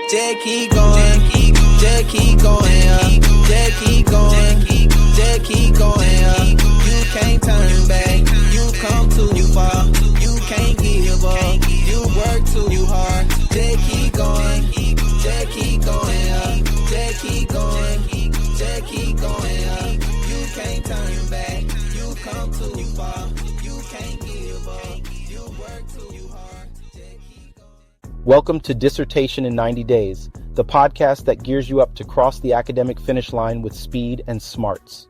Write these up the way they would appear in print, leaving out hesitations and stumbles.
Just keep going, just keep going up, just keep going, just keep going up. You can't turn back, you come too far, you can't give up, you work too hard. Just keep going, just keep going up, just keep going, just keep going up. You can't turn back, you come too far, you can't give up, you work too hard. Welcome to Dissertation in 90 Days, the podcast that gears you up to cross the academic finish line with speed and smarts.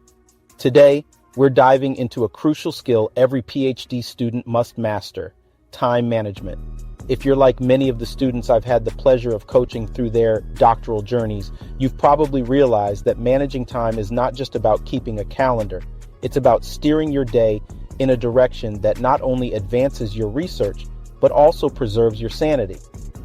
Today, we're diving into a crucial skill every PhD student must master: time management. If you're like many of the students I've had the pleasure of coaching through their doctoral journeys, you've probably realized that managing time is not just about keeping a calendar. It's about steering your day in a direction that not only advances your research, but also preserves your sanity.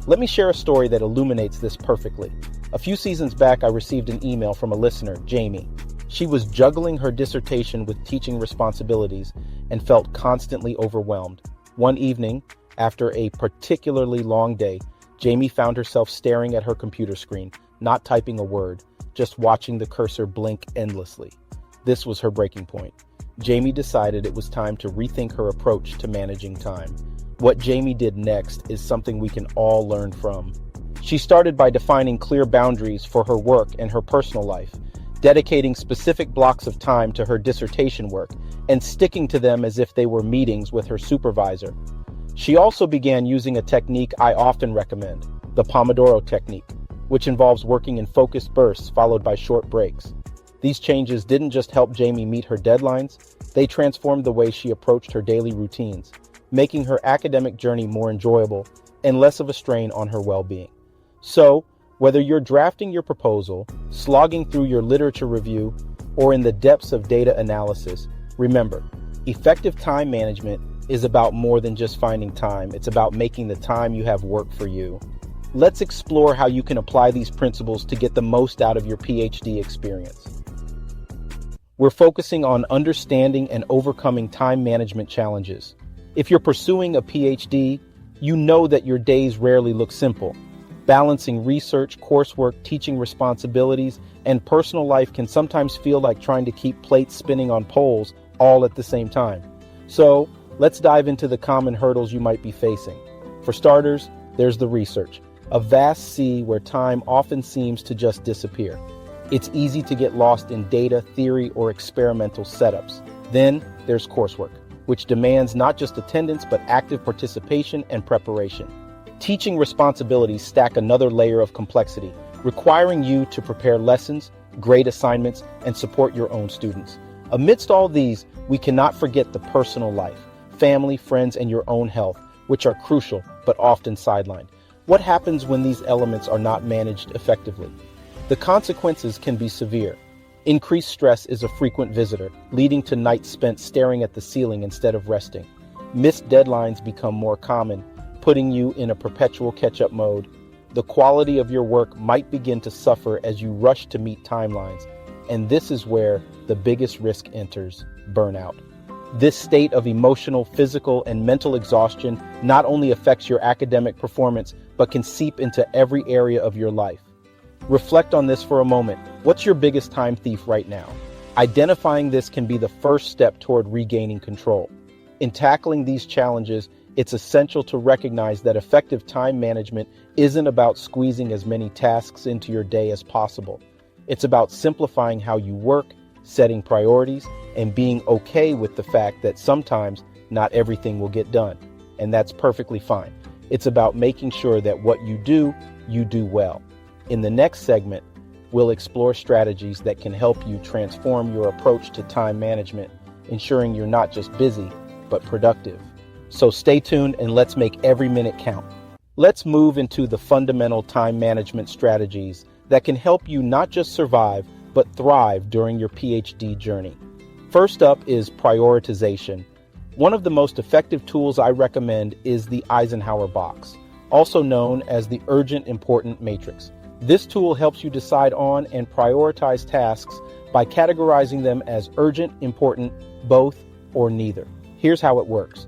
Let me share a story that illuminates this perfectly. A few seasons back, I received an email from a listener, Jamie. She was juggling her dissertation with teaching responsibilities and felt constantly overwhelmed. One evening, after a particularly long day, Jamie found herself staring at her computer screen, not typing a word, just watching the cursor blink endlessly. This was her breaking point. Jamie decided it was time to rethink her approach to managing time. What Jamie did next is something we can all learn from. She started by defining clear boundaries for her work and her personal life, dedicating specific blocks of time to her dissertation work, and sticking to them as if they were meetings with her supervisor. She also began using a technique I often recommend, the Pomodoro technique, which involves working in focused bursts followed by short breaks. These changes didn't just help Jamie meet her deadlines, they transformed the way she approached her daily routines, making her academic journey more enjoyable and less of a strain on her well-being. So, whether you're drafting your proposal, slogging through your literature review, or in the depths of data analysis, remember, effective time management is about more than just finding time. It's about making the time you have work for you. Let's explore how you can apply these principles to get the most out of your PhD experience. We're focusing on understanding and overcoming time management challenges. If you're pursuing a PhD, you know that your days rarely look simple. Balancing research, coursework, teaching responsibilities, and personal life can sometimes feel like trying to keep plates spinning on poles all at the same time. So, let's dive into the common hurdles you might be facing. For starters, there's the research, a vast sea where time often seems to just disappear. It's easy to get lost in data, theory, or experimental setups. Then there's coursework, which demands not just attendance but active participation and preparation. Teaching responsibilities stack another layer of complexity, requiring you to prepare lessons, grade assignments, and support your own students. Amidst all these, we cannot forget the personal life, family, friends, and your own health, which are crucial but often sidelined. What happens when these elements are not managed effectively? The consequences can be severe. Increased stress is a frequent visitor, leading to nights spent staring at the ceiling instead of resting. Missed deadlines become more common, putting you in a perpetual catch-up mode. The quality of your work might begin to suffer as you rush to meet timelines, and this is where the biggest risk enters: burnout. This state of emotional, physical, and mental exhaustion not only affects your academic performance, but can seep into every area of your life. Reflect on this for a moment. What's your biggest time thief right now? Identifying this can be the first step toward regaining control. In tackling these challenges, it's essential to recognize that effective time management isn't about squeezing as many tasks into your day as possible. It's about simplifying how you work, setting priorities, and being okay with the fact that sometimes not everything will get done. And that's perfectly fine. It's about making sure that what you do well. In the next segment, we'll explore strategies that can help you transform your approach to time management, ensuring you're not just busy, but productive. So stay tuned and let's make every minute count. Let's move into the fundamental time management strategies that can help you not just survive, but thrive during your PhD journey. First up is prioritization. One of the most effective tools I recommend is the Eisenhower box, also known as the urgent important matrix. This tool helps you decide on and prioritize tasks by categorizing them as urgent, important, both, or neither. Here's how it works.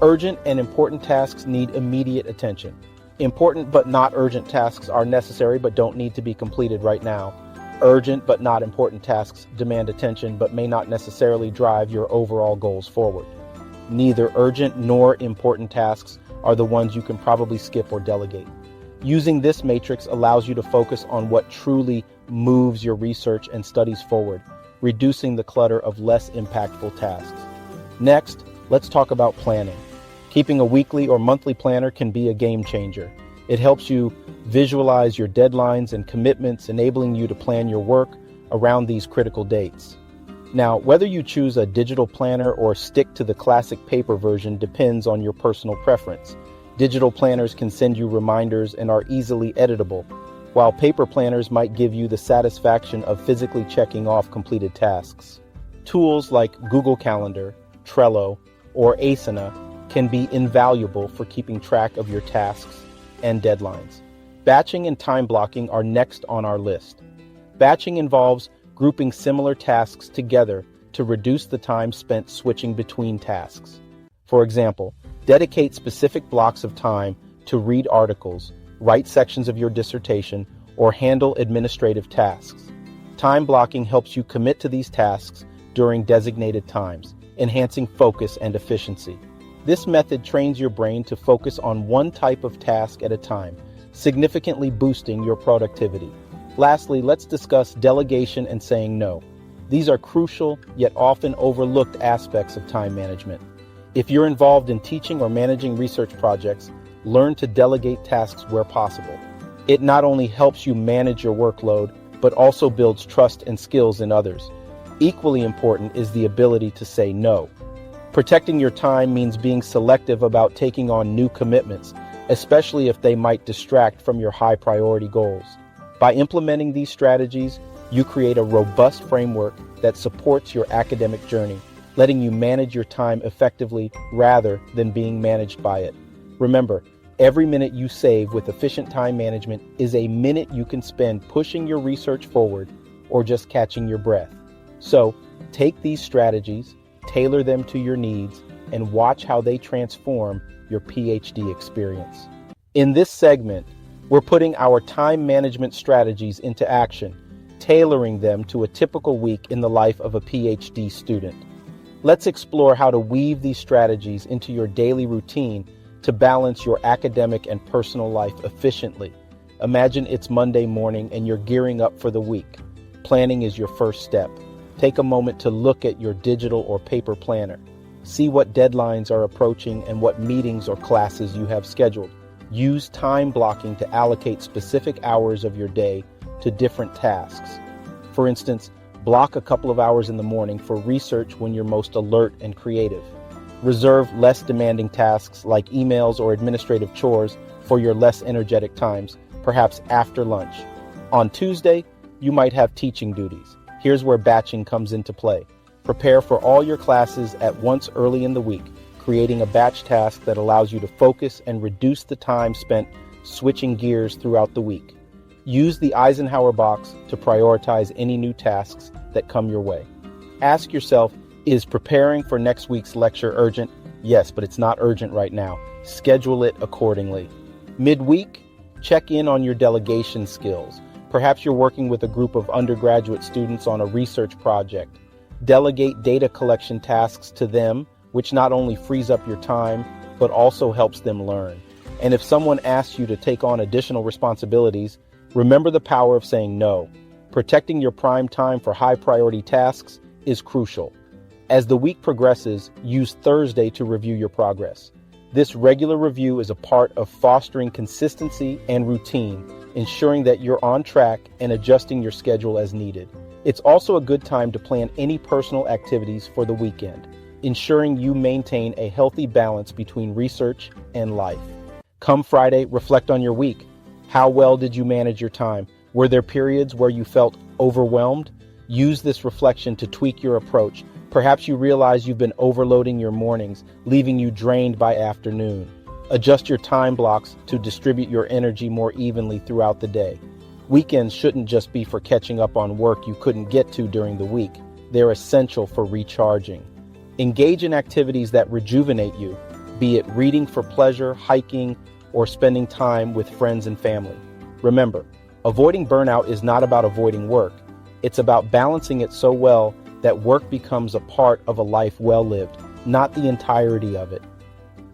Urgent and important tasks need immediate attention. Important but not urgent tasks are necessary but don't need to be completed right now. Urgent but not important tasks demand attention but may not necessarily drive your overall goals forward. Neither urgent nor important tasks are the ones you can probably skip or delegate. Using this matrix allows you to focus on what truly moves your research and studies forward, reducing the clutter of less impactful tasks. Next, let's talk about planning. Keeping a weekly or monthly planner can be a game changer. It helps you visualize your deadlines and commitments, enabling you to plan your work around these critical dates. Now, whether you choose a digital planner or stick to the classic paper version depends on your personal preference. Digital planners can send you reminders and are easily editable, while paper planners might give you the satisfaction of physically checking off completed tasks. Tools like Google Calendar, Trello, or Asana can be invaluable for keeping track of your tasks and deadlines. Batching and time blocking are next on our list. Batching involves grouping similar tasks together to reduce the time spent switching between tasks. For example, dedicate specific blocks of time to read articles, write sections of your dissertation, or handle administrative tasks. Time blocking helps you commit to these tasks during designated times, enhancing focus and efficiency. This method trains your brain to focus on one type of task at a time, significantly boosting your productivity. Lastly, let's discuss delegation and saying no. These are crucial yet often overlooked aspects of time management. If you're involved in teaching or managing research projects, learn to delegate tasks where possible. It not only helps you manage your workload, but also builds trust and skills in others. Equally important is the ability to say no. Protecting your time means being selective about taking on new commitments, especially if they might distract from your high priority goals. By implementing these strategies, you create a robust framework that supports your academic journey, letting you manage your time effectively rather than being managed by it. Remember, every minute you save with efficient time management is a minute you can spend pushing your research forward or just catching your breath. So, take these strategies, tailor them to your needs, and watch how they transform your PhD experience. In this segment, we're putting our time management strategies into action, tailoring them to a typical week in the life of a PhD student. Let's explore how to weave these strategies into your daily routine to balance your academic and personal life efficiently. Imagine it's Monday morning and you're gearing up for the week. Planning is your first step. Take a moment to look at your digital or paper planner. See what deadlines are approaching and what meetings or classes you have scheduled. Use time blocking to allocate specific hours of your day to different tasks. For instance, block a couple of hours in the morning for research when you're most alert and creative. Reserve less demanding tasks like emails or administrative chores for your less energetic times, perhaps after lunch. On Tuesday, you might have teaching duties. Here's where batching comes into play. Prepare for all your classes at once early in the week, creating a batch task that allows you to focus and reduce the time spent switching gears throughout the week. Use the Eisenhower box to prioritize any new tasks that come your way. Ask yourself, is preparing for next week's lecture urgent? Yes, but it's not urgent right now. Schedule it accordingly. Midweek, check in on your delegation skills. Perhaps you're working with a group of undergraduate students on a research project. Delegate data collection tasks to them, which not only frees up your time, but also helps them learn. And if someone asks you to take on additional responsibilities, remember the power of saying no. Protecting your prime time for high priority tasks is crucial. As the week progresses, use Thursday to review your progress. This regular review is a part of fostering consistency and routine, ensuring that you're on track and adjusting your schedule as needed. It's also a good time to plan any personal activities for the weekend, ensuring you maintain a healthy balance between research and life. Come Friday, reflect on your week. How well did you manage your time? Were there periods where you felt overwhelmed? Use this reflection to tweak your approach. Perhaps you realize you've been overloading your mornings, leaving you drained by afternoon. Adjust your time blocks to distribute your energy more evenly throughout the day. Weekends shouldn't just be for catching up on work you couldn't get to during the week. They're essential for recharging. Engage in activities that rejuvenate you, be it reading for pleasure, hiking, or spending time with friends and family. Remember, avoiding burnout is not about avoiding work. It's about balancing it so well that work becomes a part of a life well lived, not the entirety of it.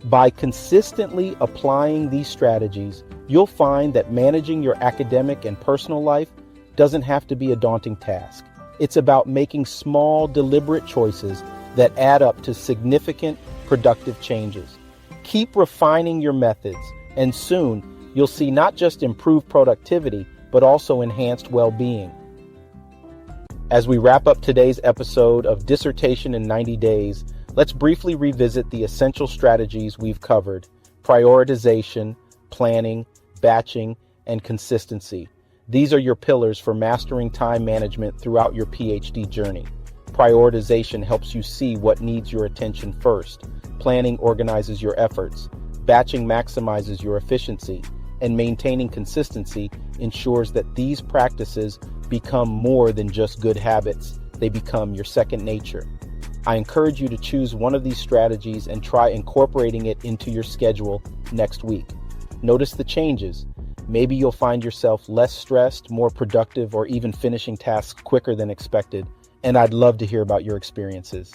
By consistently applying these strategies, you'll find that managing your academic and personal life doesn't have to be a daunting task. It's about making small, deliberate choices that add up to significant, productive changes. Keep refining your methods, and soon you'll see not just improved productivity, but also enhanced well-being. As we wrap up today's episode of Dissertation in 90 Days, let's briefly revisit the essential strategies we've covered: prioritization, planning, batching, and consistency. These are your pillars for mastering time management throughout your PhD journey. Prioritization helps you see what needs your attention first. Planning organizes your efforts. Batching maximizes your efficiency. And maintaining consistency ensures that these practices become more than just good habits. They become your second nature. I encourage you to choose one of these strategies and try incorporating it into your schedule next week. Notice the changes. Maybe you'll find yourself less stressed, more productive, or even finishing tasks quicker than expected. And I'd love to hear about your experiences.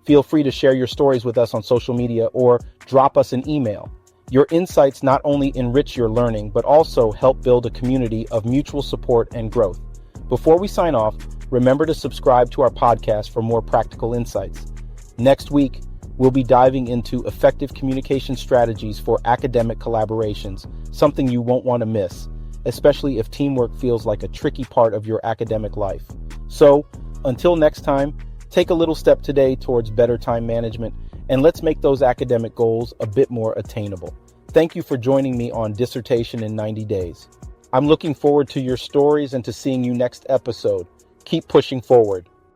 Feel free to share your stories with us on social media or drop us an email. Your insights not only enrich your learning, but also help build a community of mutual support and growth. Before we sign off, remember to subscribe to our podcast for more practical insights. Next week, we'll be diving into effective communication strategies for academic collaborations, something you won't want to miss, especially if teamwork feels like a tricky part of your academic life. So, until next time, take a little step today towards better time management, and let's make those academic goals a bit more attainable. Thank you for joining me on Dissertation in 90 Days. I'm looking forward to your stories and to seeing you next episode. Keep pushing forward.